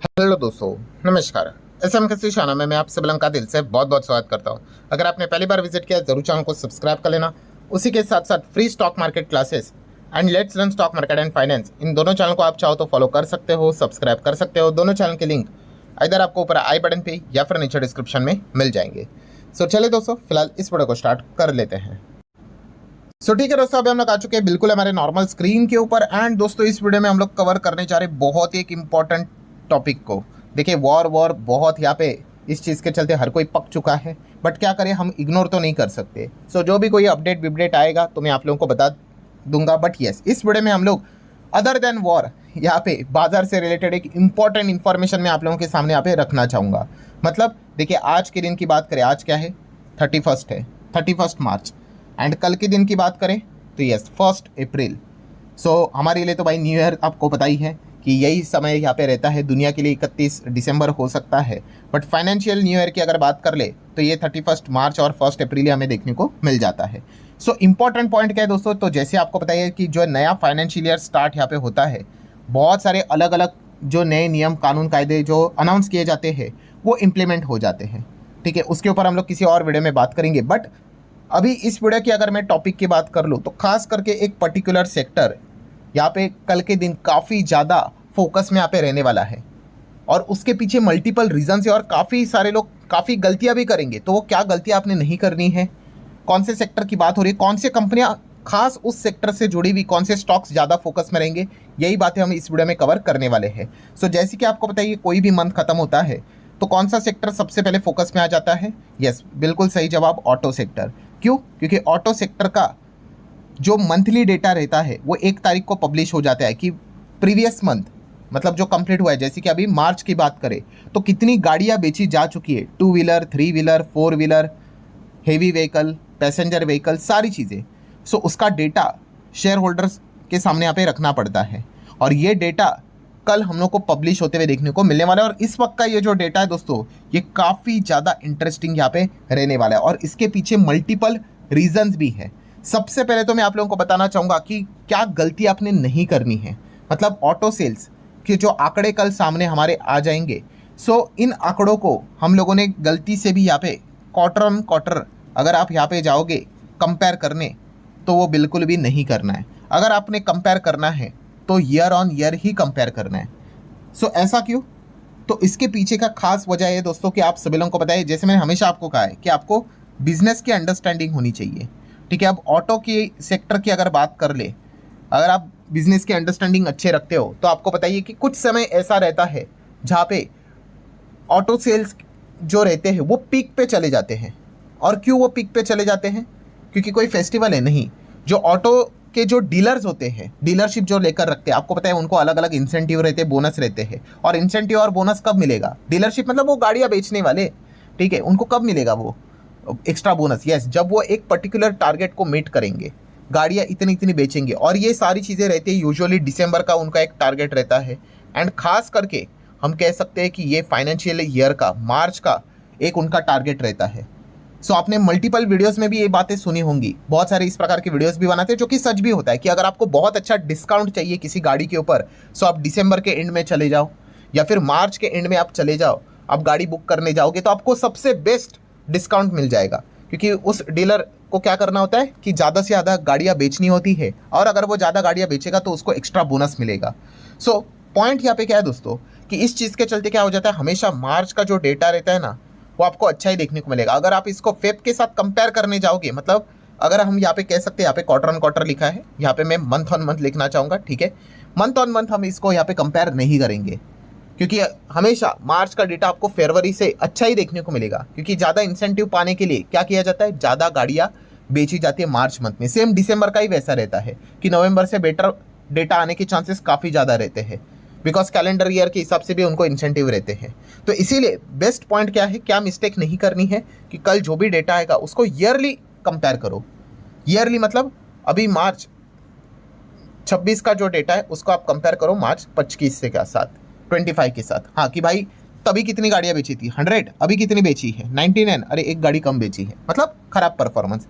Hello दोस्तों, नमस्कार। SM कृषि शाना में मैं आप सब का दिल से बहुत बहुत स्वागत करता हूं। अगर आपने पहली बार विजिट किया जरूर चैनल को सब्सक्राइब कर लेना। उसी के साथ साथ free stock market classes and let's run stock market and finance, इन दोनों चैनल को आप चाहो तो फॉलो कर सकते हो, सब्सक्राइब कर सकते हो। दोनों चैनल के लिंक इधर आपको ऊपर आई बटन पे या फिर नीचे डिस्क्रिप्शन में मिल जाएंगे। सो चलिए दोस्तों, फिलहाल इस वीडियो को स्टार्ट कर लेते हैं। ठीक है दोस्तों, अभी हम लोग आ चुके हैं बिल्कुल हमारे नॉर्मल स्क्रीन के ऊपर। एंड दोस्तों, इस वीडियो में हम लोग कवर करने जा रहे हैं बहुत ही एक इंपॉर्टेंट टॉपिक को। देखिए, वॉर वॉर बहुत यहाँ पे इस चीज़ के चलते हर कोई पक चुका है, बट क्या करें, हम इग्नोर तो नहीं कर सकते। जो भी कोई अपडेट विपडेट आएगा तो मैं आप लोगों को बता दूंगा। बट यस, इस वीडियो में हम लोग अदर देन वॉर यहाँ पे बाजार से रिलेटेड एक इंपॉर्टेंट इन्फॉर्मेशन मैं आप लोगों के सामने यहाँ पे रखना चाहूँगा। मतलब देखिए, आज के दिन की बात करें, आज क्या है, 31 है, 31 मार्च। एंड कल के दिन की बात करें तो यस, 1 अप्रैल। हमारे लिए तो भाई न्यू ईयर आपको पता ही है कि यही समय यहाँ पे रहता है। दुनिया के लिए 31 दिसंबर हो सकता है, बट फाइनेंशियल न्यू ईयर की अगर बात कर ले तो ये 31 मार्च और 1 अप्रैल हमें देखने को मिल जाता है। इंपॉर्टेंट पॉइंट क्या है दोस्तों, तो जैसे आपको पता है कि जो नया फाइनेंशियल ईयर स्टार्ट यहाँ पे होता है, बहुत सारे अलग अलग जो नए नियम कानून कायदे जो अनाउंस किए जाते हैं वो इम्प्लीमेंट हो जाते हैं। ठीक है, उसके ऊपर हम लोग किसी और वीडियो में बात करेंगे। बट अभी इस वीडियो की अगर मैं टॉपिक की बात कर लूँ तो खास करके एक पर्टिकुलर सेक्टर यहाँ पे कल के दिन काफ़ी ज़्यादा फोकस में यहाँ पे रहने वाला है, और उसके पीछे मल्टीपल रीजन है और काफ़ी सारे लोग काफ़ी गलतियाँ भी करेंगे। तो वो क्या गलतियाँ आपने नहीं करनी है, कौन से सेक्टर की बात हो रही है, कौन से कंपनियाँ खास उस सेक्टर से जुड़ी हुई, कौन से स्टॉक्स ज़्यादा फोकस में रहेंगे, यही बातें हम इस वीडियो में कवर करने वाले हैं। जैसे कि आपको बताइए, कोई भी मंथ खत्म होता है तो कौन सा सेक्टर सबसे पहले फोकस में आ जाता है? यस, बिल्कुल सही जवाब, ऑटो सेक्टर। क्यों? क्योंकि ऑटो सेक्टर का जो मंथली डेटा रहता है वो 1 तारीख को पब्लिश हो जाता है कि प्रीवियस मंथ, मतलब जो कंप्लीट हुआ है। जैसे कि अभी मार्च की बात करें तो कितनी गाड़ियाँ बेची जा चुकी है, 2 wheeler, 3 wheeler, 4 wheeler, heavy vehicle, passenger vehicle, सारी चीज़ें। उसका डेटा शेयर होल्डर्स के सामने यहाँ पे रखना पड़ता है, और ये डेटा कल हम लोग को पब्लिश होते हुए देखने को मिलने वाला है। और इस वक्त का ये जो डेटा है दोस्तों, ये काफ़ी ज़्यादा इंटरेस्टिंग यहाँ पे रहने वाला है, और इसके पीछे मल्टीपल रीजंस भी हैं। सबसे पहले तो मैं आप लोगों को बताना चाहूँगा कि क्या गलती आपने नहीं करनी है। मतलब ऑटो सेल्स के जो आंकड़े कल सामने हमारे आ जाएंगे, इन आंकड़ों को हम लोगों ने गलती से भी यहाँ पे क्वार्टर ऑन क्वार्टर अगर आप यहाँ पे जाओगे कंपेयर करने, तो वो बिल्कुल भी नहीं करना है। अगर आपने कंपेयर करना है तो year on year he compare करना है। ऐसा क्यों? तो इसके पीछे का खास वजह है दोस्तों कि आप सभी लोगों को पता है, जैसे मैंने हमेशा आपको कहा है कि आपको बिजनेस की अंडरस्टैंडिंग होनी चाहिए। ठीक है, अब ऑटो की सेक्टर की अगर बात कर ले, अगर आप बिजनेस की अंडरस्टैंडिंग अच्छे रखते हो तो आपको बताइए कि कुछ समय ऐसा रहता है जहाँ पे ऑटो सेल्स जो रहते हैं वो पीक पे चले जाते हैं। और क्यों वो पीक पे चले जाते हैं? क्योंकि कोई फेस्टिवल है? नहीं। जो ऑटो के जो डीलर्स होते हैं, डीलरशिप जो लेकर रखते हैं, आपको पता है उनको अलग अलग इंसेंटिव रहते हैं, बोनस रहते हैं। और इंसेंटिव और बोनस कब मिलेगा? डीलरशिप मतलब वो गाड़ियाँ बेचने वाले, ठीक है, उनको कब मिलेगा वो एक्स्ट्रा बोनस? यस, जब वो एक पर्टिकुलर टारगेट को मीट करेंगे, गाड़ियाँ इतनी इतनी बेचेंगे। और ये सारी चीज़ें रहती है, यूजुअली दिसंबर का उनका एक टारगेट रहता है। एंड खास करके हम कह सकते हैं कि ये फाइनेंशियल ईयर का मार्च का एक उनका टारगेट रहता है। आपने मल्टीपल वीडियोस में भी ये बातें सुनी होंगी, बहुत सारे इस प्रकार के वीडियोस भी बनाते हैं, जो कि सच भी होता है कि अगर आपको बहुत अच्छा डिस्काउंट चाहिए किसी गाड़ी के ऊपर, आप दिसंबर के एंड में चले जाओ या फिर मार्च के एंड में आप चले जाओ, आप गाड़ी बुक करने जाओगे तो आपको सबसे बेस्ट डिस्काउंट मिल जाएगा। क्योंकि उस डीलर को क्या करना होता है कि ज़्यादा से ज़्यादा गाड़ियाँ बेचनी होती है, और अगर वो ज़्यादा गाड़ियाँ बेचेगा तो उसको एक्स्ट्रा बोनस मिलेगा। पॉइंट यहाँ पे क्या है दोस्तों, कि इस चीज़ के चलते क्या हो जाता है, हमेशा मार्च का जो डेटा रहता है ना, वो आपको अच्छा ही देखने को मिलेगा। अगर आप इसको फेब के साथ कंपेयर करने जाओगे, मतलब अगर हम यहाँ पे कह सकते हैं, यहाँ पे क्वार्टर ऑन क्वार्टर लिखा है, यहाँ पे मैं मंथ ऑन मंथ लिखना चाहूँगा। ठीक है, मंथ ऑन मंथ हम इसको यहाँ पे कंपेयर नहीं करेंगे, क्योंकि हमेशा मार्च का डेटा आपको फरवरी से अच्छा ही देखने को मिलेगा। क्योंकि ज़्यादा इंसेंटिव पाने के लिए क्या किया जाता है, ज़्यादा गाड़ियाँ बेची जाती है मार्च मंथ में। सेम दिसंबर का ही वैसा रहता है कि नवंबर से बेटर डेटा आने के चांसेस काफ़ी ज़्यादा रहते हैं, बिकॉज कैलेंडर ईयर के हिसाब से भी उनको इंसेंटिव रहते हैं। तो इसीलिए बेस्ट पॉइंट क्या है, क्या मिस्टेक नहीं करनी है कि कल जो भी डेटा आएगा उसको ईयरली कंपेयर करो। ईयरली मतलब अभी मार्च 26 का जो डेटा है उसको आप कंपेयर करो मार्च 25 के साथ, 25 के साथ। हाँ, कि भाई तभी कितनी गाड़ियाँ बेची थी, 100, अभी कितनी बेची है, 99, अरे एक गाड़ी कम बेची है, मतलब खराब परफॉर्मेंस।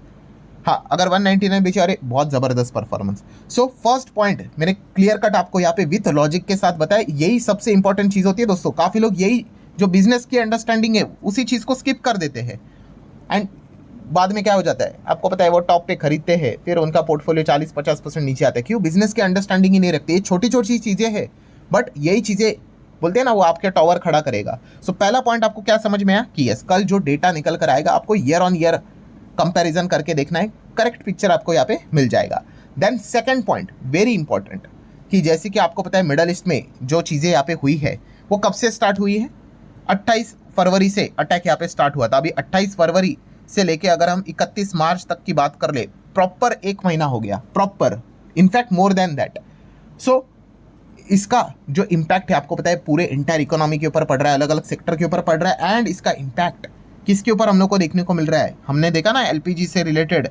हाँ, अगर 199 बेचे, अरे बहुत ज़बरदस्त परफॉर्मेंस। सो फर्स्ट पॉइंट मैंने क्लियर कट आपको यहाँ पे विथ लॉजिक के साथ बताया, यही सबसे इंपॉर्टेंट चीज़ होती है दोस्तों। काफ़ी लोग यही जो बिजनेस की अंडरस्टैंडिंग है उसी चीज़ को स्किप कर देते हैं, एंड बाद में क्या हो जाता है आपको पता है, वो टॉप पे खरीदते हैं, फिर उनका पोर्टफोलियो 40-50% नीचे आता है। क्यों? बिजनेस की अंडरस्टैंडिंग ही नहीं रखते। ये छोटी छोटी चीज़ें हैं, बट यही चीज़ें बोलते हैं ना, वो आपके टावर खड़ा करेगा। सो पहला पॉइंट आपको क्या समझ में आया कि यस, कल जो डेटा निकल कर आएगा आपको ईयर ऑन ईयर कंपैरिजन करके देखना है, करेक्ट पिक्चर आपको यहाँ पे मिल जाएगा। Then second point very important, कि जैसे कि आपको पता है मिडल ईस्ट में जो चीज़ें यहाँ पे हुई है वो कब से स्टार्ट हुई है? 28 फरवरी से अटैक यहाँ पे स्टार्ट हुआ था। अभी 28 फरवरी से लेके अगर हम 31 मार्च तक की बात कर ले, प्रॉपर 1 महीना हो गया, proper, in fact more than that. So इसका जो इम्पैक्ट है आपको पता है पूरे इंटायर इकोनॉमी के ऊपर पड़ रहा है, अलग अलग सेक्टर के ऊपर पड़ रहा है। एंड इसका इम्पैक्ट किसके ऊपर हम लोग को देखने को मिल रहा है? हमने देखा ना, एलपीजी से रिलेटेड,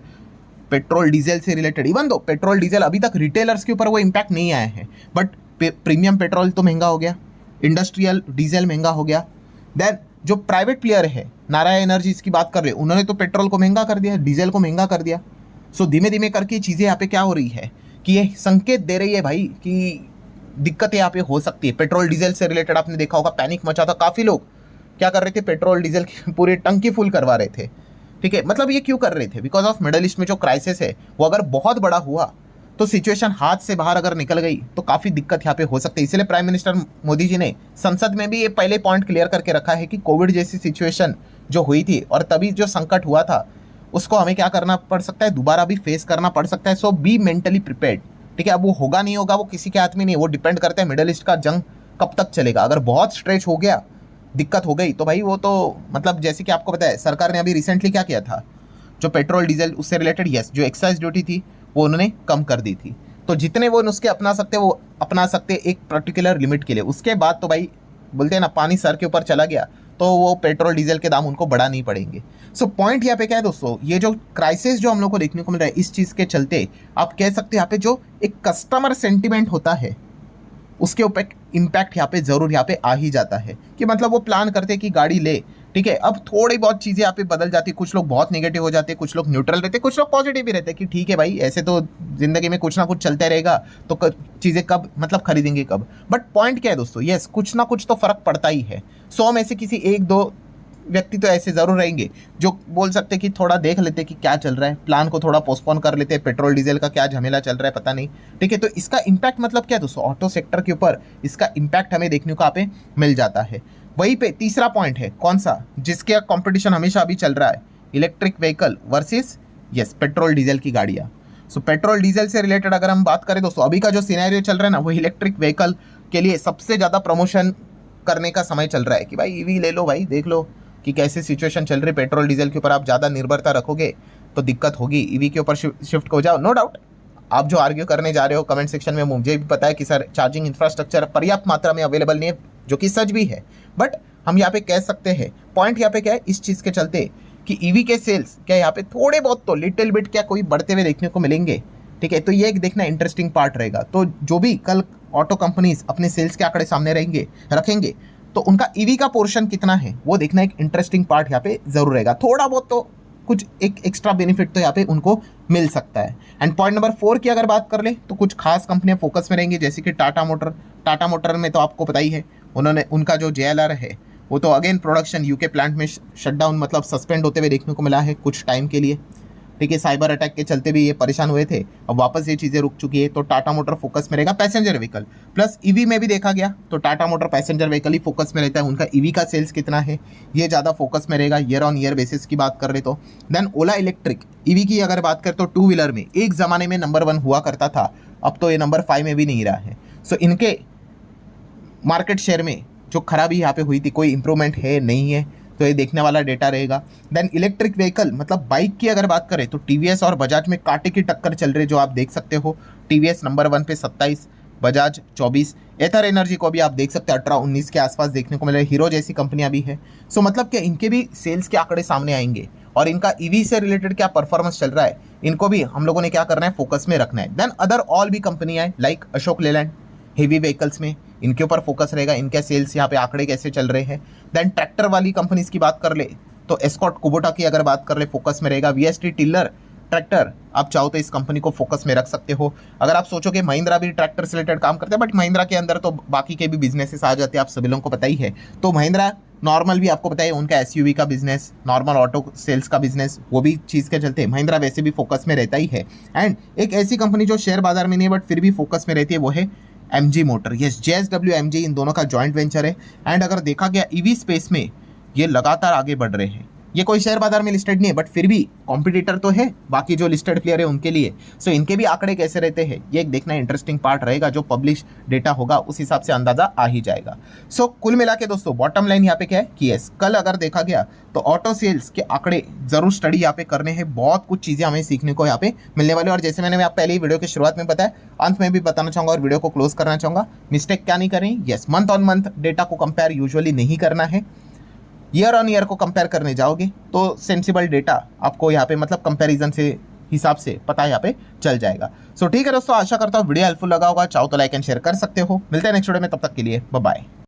पेट्रोल डीजल से related. Even though petrol diesel अभी तक रिटेलर्स के ऊपर वो इम्पैक्ट नहीं आया है, बट प्रीमियम पेट्रोल तो महंगा हो गया, इंडस्ट्रियल डीजल महंगा हो गया। देन जो प्राइवेट प्लेयर है, नारायण एनर्जीज की बात कर रहे हैं, उन्होंने तो पेट्रोल को महंगा कर दिया, डीजल को महंगा कर दिया। सो धीमे धीमे करके चीज़ें यहाँ पे क्या हो रही है कि ये संकेत दे रही है भाई कि दिक्कतें यहाँ पे हो सकती है। पेट्रोल डीजल से रिलेटेड आपने देखा होगा पैनिक मचा था, काफ़ी लोग क्या कर रहे थे, पेट्रोल डीजल की पूरी टंकी फुल करवा रहे थे। ठीक है, मतलब ये क्यों कर रहे थे? बिकॉज ऑफ मिडल ईस्ट में जो क्राइसिस है वो अगर बहुत बड़ा हुआ तो सिचुएशन हाथ से बाहर अगर निकल गई तो काफ़ी दिक्कत यहाँ पे हो सकती है। इसलिए प्राइम मिनिस्टर मोदी जी ने संसद में भी ये पहले पॉइंट क्लियर करके रखा है कि कोविड जैसी सिचुएशन जो हुई थी और तभी जो संकट हुआ था उसको हमें क्या करना पड़ सकता है, दोबारा भी फेस करना पड़ सकता है। सो बी मेंटली प्रिपेयर्ड। ठीक है, अब वो होगा नहीं होगा वो किसी के हाथ में नहीं है, वो डिपेंड करता है मिडल ईस्ट का जंग कब तक चलेगा। अगर बहुत स्ट्रेच हो गया, दिक्कत हो गई, तो भाई वो तो मतलब जैसे कि आपको पता है सरकार ने अभी रिसेंटली क्या किया था, जो पेट्रोल डीजल उससे रिलेटेड यस जो एक्साइज ड्यूटी थी वो उन्होंने कम कर दी थी। तो जितने वो नुस्खे अपना सकते वो अपना सकते एक पर्टिकुलर लिमिट के लिए। उसके बाद तो भाई बोलते हैं ना, पानी सर के ऊपर चला गया तो वो पेट्रोल डीजल के दाम उनको बढ़ा नहीं पड़ेंगे। सो पॉइंट यहाँ पे क्या है दोस्तों, ये जो क्राइसिस जो हम लोग को देखने को मिल रहा है, इस चीज़ के चलते आप कह सकते हैं यहाँ पे जो एक कस्टमर सेंटिमेंट होता है उसके ऊपर इम्पैक्ट यहाँ पे ज़रूर यहाँ पे आ ही जाता है। कि मतलब वो प्लान करते हैं कि गाड़ी ले, ठीक है, अब थोड़ी बहुत चीज़ें यहाँ पे बदल जाती है, कुछ लोग बहुत नेगेटिव हो जाते हैं, कुछ लोग न्यूट्रल रहते हैं, कुछ लोग पॉजिटिव भी रहते हैं कि ठीक है भाई ऐसे तो ज़िंदगी में कुछ ना कुछ चलते रहेगा, तो चीज़ें कब मतलब खरीदेंगे कब। बट पॉइंट क्या है दोस्तों, यस कुछ ना कुछ तो फ़र्क पड़ता ही है। 100 में से किसी 1-2 व्यक्ति तो ऐसे ज़रूर रहेंगे जो बोल सकते कि थोड़ा देख लेते कि क्या चल रहा है, प्लान को थोड़ा पोस्टपोन कर लेते, पेट्रोल डीजल का क्या झमेला चल रहा है पता नहीं। ठीक है, तो इसका इम्पैक्ट मतलब क्या है दोस्तों, ऑटो सेक्टर के ऊपर इसका इम्पैक्ट हमें देखने को यहाँ पे मिल जाता है। वहीं पे तीसरा पॉइंट है कौन सा, जिसके कंपटीशन हमेशा अभी चल रहा है, electric vehicle versus yes petrol diesel की गाड़ियाँ। सो पेट्रोल डीजल से रिलेटेड अगर हम बात करें दोस्तों, अभी का जो सिनेरियो चल रहा है ना, वो इलेक्ट्रिक व्हीकल के लिए सबसे ज़्यादा प्रमोशन करने का समय चल रहा है कि भाई ईवी ले लो, भाई देख लो कि कैसी सिचुएशन चल रही। पेट्रोल डीजल के ऊपर आप ज़्यादा निर्भरता रखोगे तो दिक्कत होगी, ईवी के ऊपर शिफ्ट हो जाओ। नो डाउट आप जो आर्ग्यू करने जा रहे हो कमेंट सेक्शन में, मुझे भी पता है कि सर चार्जिंग इंफ्रास्ट्रक्चर पर्याप्त मात्रा में अवेलेबल नहीं है, जो कि सच भी है। बट हम यहाँ पे कह सकते हैं पॉइंट यहाँ पे क्या है, इस चीज़ के चलते कि ईवी के सेल्स क्या यहाँ पे थोड़े बहुत तो लिटिल बिट क्या कोई बढ़ते हुए देखने को मिलेंगे। ठीक है, तो ये एक देखना इंटरेस्टिंग पार्ट रहेगा। तो जो भी कल ऑटो कंपनीज अपने सेल्स के आंकड़े सामने रखेंगे तो उनका ईवी का पोर्शन कितना है वो देखना एक इंटरेस्टिंग पार्ट यहाँ पे जरूर रहेगा। थोड़ा बहुत तो कुछ एक एक्स्ट्रा बेनिफिट तो यहाँ पे उनको मिल सकता है। एंड पॉइंट नंबर 4 की अगर बात कर ले तो कुछ खास कंपनियां फोकस में रहेंगी, जैसे कि टाटा मोटर में तो आपको पता ही है, उन्होंने उनका जो JLR है वो तो अगेन प्रोडक्शन यूके प्लांट में शटडाउन मतलब सस्पेंड होते हुए देखने को मिला है कुछ टाइम के लिए। ठीक है, साइबर अटैक के चलते भी ये परेशान हुए थे, अब वापस ये चीज़ें रुक चुकी है। तो टाटा मोटर फोकस में रहेगा पैसेंजर व्हीकल प्लस ईवी में भी देखा गया तो टाटा मोटर पैसेंजर व्हीकल ही फोकस में रहता है। उनका ईवी का सेल्स कितना है ये ज़्यादा फोकस में रहेगा ईयर ऑन ईयर बेसिस की बात कर रहे तो। देन ओला इलेक्ट्रिक ईवी की अगर बात करें तो 2 व्हीलर में एक ज़माने में नंबर 1 हुआ करता था, अब तो ये नंबर 5 में भी नहीं रहा है। सो इनके मार्केट शेयर में जो खराबी यहाँ पे हुई थी, कोई इंप्रूवमेंट है नहीं है, तो ये देखने वाला डेटा रहेगा। देन इलेक्ट्रिक व्हीकल मतलब बाइक की अगर बात करें तो टीवीएस और बजाज में कांटे की टक्कर चल रही है, जो आप देख सकते हो। टीवीएस नंबर 1 पे 27, बजाज 24, एथर एनर्जी को भी आप देख सकते हैं 18-19 के आसपास देखने को मिल रहा है। हीरो जैसी कंपनियां भी है। सो मतलब क्या इनके भी सेल्स के आंकड़े सामने आएंगे और इनका ईवी से रिलेटेड क्या परफॉर्मेंस चल रहा है इनको भी हम लोगों ने क्या करना है, फोकस में रखना है। देन अदर ऑल भी कंपनियां हैं like Ashok Leyland heavy vehicles में, इनके ऊपर फोकस रहेगा, इनके सेल्स यहाँ पे आंकड़े कैसे चल रहे हैं। देन ट्रैक्टर वाली कंपनीज की बात कर ले तो एस्कॉर्ट कुबोटा की अगर बात कर ले फोकस में रहेगा। वीएसटी टिलर ट्रैक्टर आप चाहो तो इस कंपनी को फोकस में रख सकते हो। अगर आप सोचोगे महिंद्रा भी ट्रैक्टर से रिलेटेड काम करते हैं, बट महिंद्रा के अंदर तो बाकी के भी बिजनेसेस आ जाते हैं, आप सभी लोगों को पता ही है। तो महिंद्रा नॉर्मल भी आपको पता है उनका एसयूवी का बिजनेस, नॉर्मल ऑटो सेल्स का बिजनेस, वो भी चीज़ के चलते महिंद्रा वैसे भी फोकस में रहता ही है। एंड एक ऐसी कंपनी जो शेयर बाजार में नहीं है बट फिर भी फोकस में रहती है वो है MG motor. Yes, JSW MG इन दोनों का जॉइंट वेंचर है। एंड अगर देखा गया ईवी स्पेस में ये लगातार आगे बढ़ रहे हैं। ये कोई शेयर बाजार में लिस्टेड नहीं है बट फिर भी कॉम्पिटिटर तो है बाकी जो लिस्टेड प्लेयर है उनके लिए। सो इनके भी आंकड़े कैसे रहते हैं ये एक देखना इंटरेस्टिंग पार्ट रहेगा। जो पब्लिश डेटा होगा उस हिसाब से अंदाजा आ ही जाएगा। सो कुल मिला के दोस्तों बॉटम लाइन यहाँ पे क्या है कि यस, कल अगर देखा गया तो ऑटो सेल्स के आंकड़े जरूर स्टडी यहाँ पे करने हैं। बहुत कुछ चीजें हमें सीखने को यहाँ पे मिलने वाली। और जैसे मैंने आप पहले ही वीडियो की शुरुआत में बताया, अंत में भी बताना चाहूंगा और वीडियो को क्लोज करना चाहूंगा, मिस्टेक क्या नहीं करें। Yes, month on month data को कंपेयर यूजुअली नहीं करना है। ईयर ऑन ईयर को कंपेयर करने जाओगे तो सेंसिबल डेटा आपको यहाँ पे मतलब कंपैरिजन से हिसाब से पता यहाँ पे चल जाएगा। सो ठीक है दोस्तों, आशा करता हूँ वीडियो हेल्पफुल लगा होगा। चाहो तो लाइक एंड शेयर कर सकते हो। मिलते हैं नेक्स्ट वीडियो में, तब तक के लिए बाय बाय।